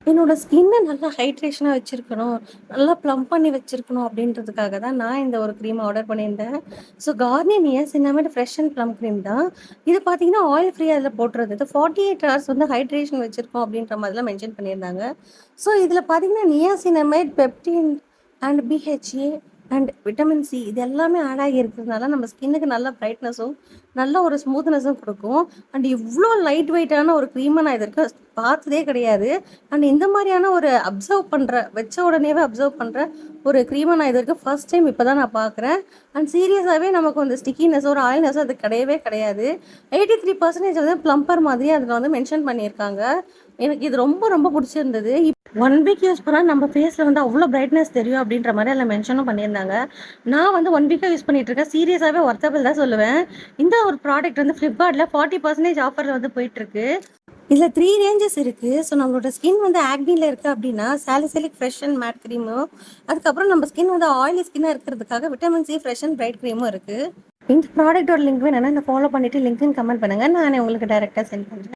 என்னோட ஸ்கின்ன நல்லா ஹைட்ரேஷனா வச்சிருக்கணும். நல்லா ப்ளம்ப் பண்ணி வச்சிருக்கணும் அப்படின்றதுக்காக தான் நான் இந்த ஒரு கிரீம் ஆர்டர் பண்ணியிருந்தேன். So Garnier niacinamide fresh and plum cream தான். இது பார்த்தீங்கன்னா, ஆயில் ஃப்ரீ அதில போட்டுருந்தது. 48 ஹவர்ஸ் வந்து ஹைட்ரேஷன் வச்சிருக்கோம் அப்படின்ற மாதிரிலாம் மென்ஷன் பண்ணியிருந்தாங்க. ஸோ இதில பார்த்தீங்கன்னா, niacinamide, peptide and PHA and vitamin C இது எல்லாமே ஆட் ஆகி இருக்கிறதுனால நம்ம ஸ்கின்னுக்கு நல்ல பிரைட்னஸும், நல்ல ஒரு ஸ்மூத்னஸும் குடுக்கும். அண்ட் இவ்ளோ லைட் வெயிட்டான ஒரு கிரீம நான் இது வரைக்கும் பார்த்ததே கிடையாது. அண்ட் இந்த மாதிரியான ஒரு அப்சர்வ் பண்ற வச்ச உடனேவே அப்சர்வ் பண்ற ஒரு கிரீம நான் இது வரைக்கும் ஃபர்ஸ்ட் டைம் இப்ப தான் நான் பார்க்குறேன். அண்ட் சீரியஸாவே நமக்கு வந்து ஸ்டிக்கினஸ் ஒரு ஆயில்னஸ் அது கிடையவே கிடையாது. 83% வந்து ப்ளம்பர் மாதிரி அதில வந்து மென்ஷன் பண்ணியிருக்காங்க. எனக்கு இது ரொம்ப ரொம்ப பிடிச்சிருந்தது. 1 வீக் யூஸ் பண்ணா நம்ம ஃபேஸ்ல வந்து அவ்ளோ பிரைட்னஸ் தெரியும் அப்படின்ற மாரி அதில மென்ஷனும் பண்ணியிருந்தாங்க. நான் வந்து 1 வீக்கா யூஸ் பண்ணிட்டு இருக்கேன். சீரியஸாவே வொர்த்தபிள் தான் சொல்லுவேன். இந்த ஒரு ப்ராடக்ட் வந்து Flipkartல 40% ஆஃபர்ல வந்து போயிட்டுருக்கு. இதுல 3 ரேஞ்சஸ் இருக்கு. ஸோ நம்மளோட ஸ்கின் வந்து ஆக்னில இருக்கு அப்படின்னா, சாலிசிலிக் ஃப்ரெஷ் அண்ட் மேட் கிரீமும், அதுக்கப்புறம் நம்ம ஸ்கின் வந்து ஆயிலி ஸ்கின்னா இருக்கிறதுக்காக vitamin C fresh and bright கிரீமும் இருக்கு. இந்த ப்ராடக்ட்டோட லிங்க் வேணும்னா என்ன ஃபாலோ பண்ணிட்டு லிங்க்ன்னு கமெண்ட் பண்ணுங்க. நானே உங்களுக்கு டைரக்ட்டா சென்ட் பண்றேன்.